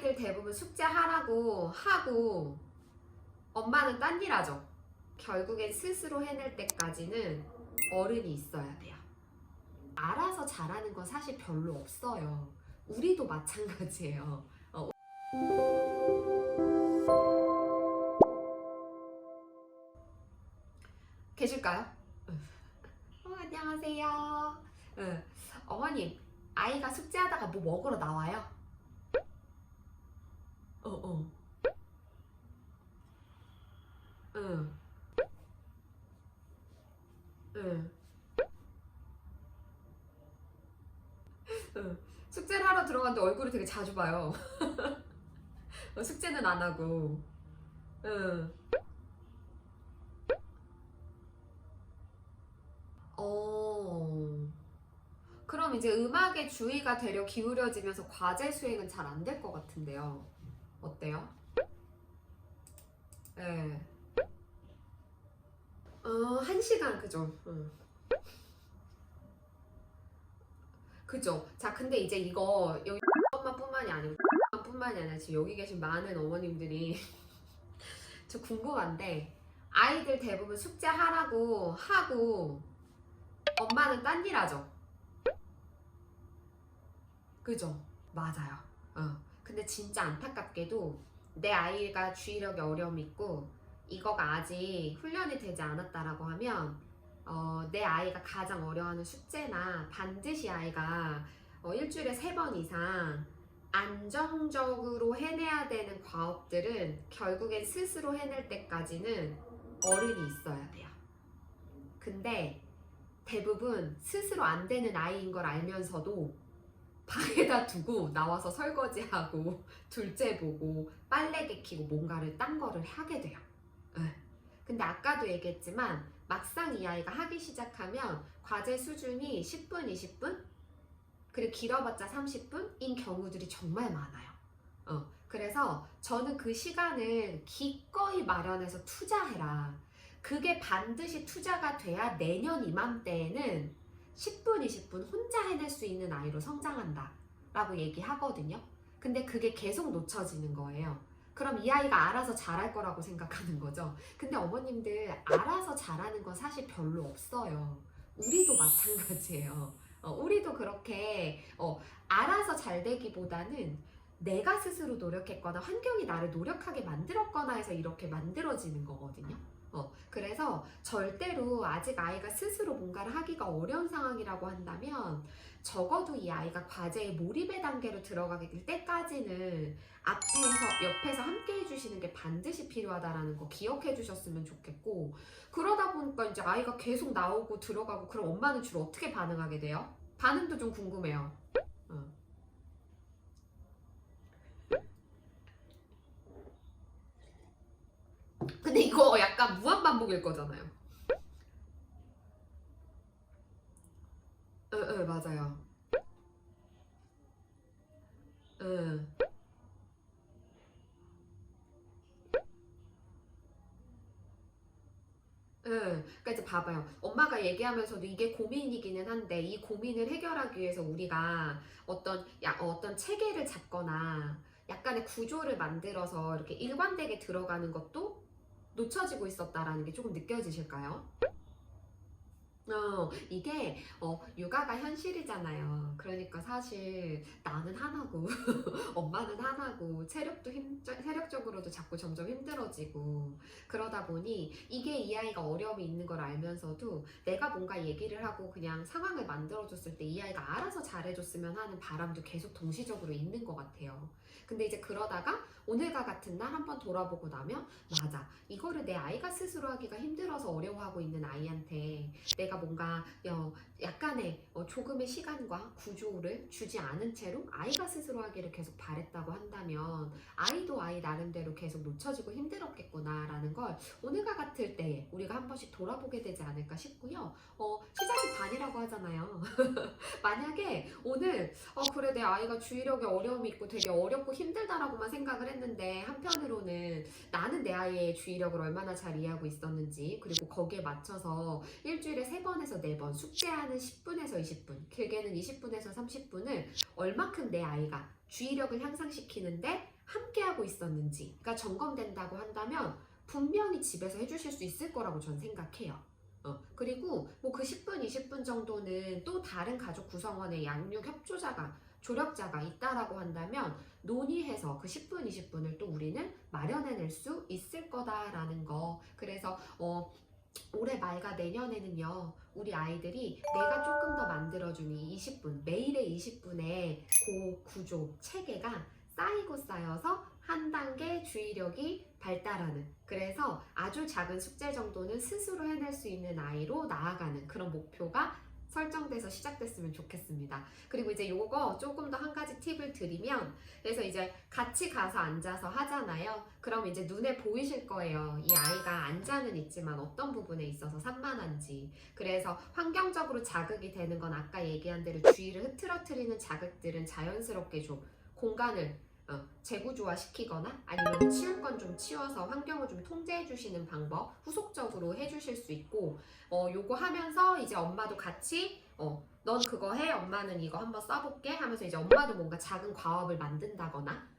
아이들 대부분 숙제하라고 하고 엄마는 딴 일 하죠. 결국엔 스스로 해낼 때까지는 어른이 있어야 돼요. 알아서 잘하는 건 사실 별로 없어요. 우리도 마찬가지예요. 계실까요? 안녕하세요. 어머님, 아이가 숙제하다가 뭐 먹으러 나와요? 어. 응. 응. 응. 숙제를 하러 들어갔는데 얼굴을 되게 자주 봐요. 숙제는 안 하고. 응. 어. 그럼 이제 음악에 주의가 되려 기울여지면서 과제 수행은 잘 안 될 것 같은데요. 어때요? 네. 1시간, 그죠? 그죠? 자, 근데 이제 이거 여기 엄마뿐만이 아니고 뿐만이 아니라 지금 여기 계신 많은 어머님들이 저 궁금한데, 아이들 대부분 숙제하라고 하고 엄마는 딴 일 하죠? 그죠? 맞아요. 근데 진짜 안타깝게도 내 아이가 주의력에 어려움이 있고 이거가 아직 훈련이 되지 않았다라고 하면 내 아이가 가장 어려워하는 숙제나 반드시 아이가 일주일에 3번 이상 안정적으로 해내야 되는 과업들은 결국엔 스스로 해낼 때까지는 어른이 있어야 돼요. 근데 대부분 스스로 안 되는 아이인 걸 알면서도 방에다 두고 나와서 설거지하고 둘째 보고 빨래 개키고 뭔가를 딴 거를 하게 돼요. 근데 아까도 얘기했지만 막상 이 아이가 하기 시작하면 과제 수준이 10분, 20분? 그리고 길어봤자 30분인 경우들이 정말 많아요. 그래서 저는 그 시간을 기꺼이 마련해서 투자해라. 그게 반드시 투자가 돼야 내년 이맘때에는 10분, 20분 혼자 해낼 수 있는 아이로 성장한다 라고 얘기하거든요. 근데 그게 계속 놓쳐지는 거예요. 그럼 이 아이가 알아서 잘할 거라고 생각하는 거죠. 근데 어머님들, 알아서 잘하는 건 사실 별로 없어요. 우리도 마찬가지예요. 우리도 그렇게 알아서 잘 되기보다는 내가 스스로 노력했거나 환경이 나를 노력하게 만들었거나 해서 이렇게 만들어지는 거거든요. 그래서 절대로 아직 아이가 스스로 뭔가를 하기가 어려운 상황이라고 한다면 적어도 이 아이가 과제에 몰입의 단계로 들어가길 때까지는 옆에서 함께 해주시는 게 반드시 필요하다라는 거 기억해 주셨으면 좋겠고, 그러다 보니까 이제 아이가 계속 나오고 들어가고, 그럼 엄마는 주로 어떻게 반응하게 돼요? 반응도 좀 궁금해요. 근데 이거 약간 무한반복일 거잖아요. 맞아요. 응. 그러니까 이제 봐봐요. 엄마가 얘기하면서도 이게 고민이기는 한데 이 고민을 해결하기 위해서 우리가 어떤 체계를 잡거나 약간의 구조를 만들어서 이렇게 일관되게 들어가는 것도 놓쳐지고 있었다라는 게 조금 느껴지실까요? 이게 육아가 현실이잖아요. 그러니까 사실 나는 하나고 엄마는 하나고 체력적으로도 자꾸 점점 힘들어지고 그러다 보니 이게 이 아이가 어려움이 있는 걸 알면서도 내가 뭔가 얘기를 하고 그냥 상황을 만들어줬을 때 이 아이가 알아서 잘해줬으면 하는 바람도 계속 동시적으로 있는 것 같아요. 근데 이제 그러다가 오늘과 같은 날 한번 돌아보고 나면 맞아. 이거를 내 아이가 스스로 하기가 힘들어서 어려워하고 있는 아이한테 내가 뭔가 약간의 조금의 시간과 구조를 주지 않은 채로 아이가 스스로 하기를 계속 바랬다고 한다면 아이도 아이 나름대로 계속 놓쳐지고 힘들었겠구나라는 걸 오늘과 같을 때 우리가 한 번씩 돌아보게 되지 않을까 싶고요. 시작이 반이라고 하잖아요. 만약에 오늘 그래 내 아이가 주의력에 어려움이 있고 되게 어렵고 힘들다라고만 생각을 했는데 한편으로는 나는 내 아이의 주의력을 얼마나 잘 이해하고 있었는지, 그리고 거기에 맞춰서 일주일에 3번에서 4번 숙제하는 10분에서 20분, 길게는 20분에서 30분을 얼마큼 내 아이가 주의력을 향상시키는데 함께하고 있었는지가 점검된다고 한다면 분명히 집에서 해주실 수 있을 거라고 전 생각해요. 그리고 뭐 그 10분, 20분 정도는 또 다른 가족 구성원의 양육 협조자가, 조력자가 있다라고 한다면 논의해서 그 10분, 20분을 또 우리는 마련해낼 수 있을 거다라는 거. 그래서 올해 말과 내년에는요, 우리 아이들이 내가 조금 더 만들어준 이 20분, 매일의 20분의 그 구조, 체계가 쌓이고 쌓여서 한 단계 주의력이 발달하는, 그래서 아주 작은 숙제 정도는 스스로 해낼 수 있는 아이로 나아가는 그런 목표가 설정돼서 시작됐으면 좋겠습니다. 그리고 이제 요거 조금 더 한 가지 팁을 드리면, 그래서 이제 같이 가서 앉아서 하잖아요. 그럼 이제 눈에 보이실 거예요. 이 아이가 앉아는 있지만 어떤 부분에 있어서 산만한지. 그래서 환경적으로 자극이 되는 건 아까 얘기한 대로 주의를 흐트러뜨리는 자극들은 자연스럽게 좀 공간을 재구조화 시키거나 아니면 치울 건 좀 치워서 환경을 좀 통제해 주시는 방법 후속적으로 해 주실 수 있고, 요거 하면서 이제 엄마도 같이 넌 그거 해, 엄마는 이거 한번 써볼게 하면서 이제 엄마도 뭔가 작은 과업을 만든다거나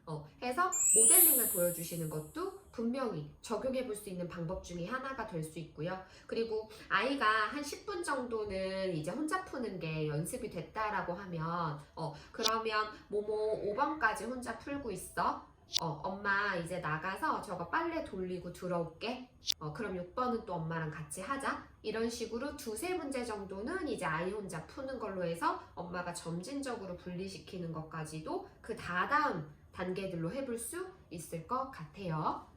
해서 모델링을 보여주시는 것도 분명히 적용해 볼 수 있는 방법 중에 하나가 될 수 있고요. 그리고 아이가 한 10분 정도는 이제 혼자 푸는 게 연습이 됐다라고 하면 그러면 모모 5번까지 혼자 풀고 있어. 엄마 이제 나가서 저거 빨래 돌리고 들어올게. 그럼 6번은 또 엄마랑 같이 하자. 이런 식으로 두세 문제 정도는 이제 아이 혼자 푸는 걸로 해서 엄마가 점진적으로 분리시키는 것까지도 그 다다음 단계들로 해볼 수 있을 것 같아요.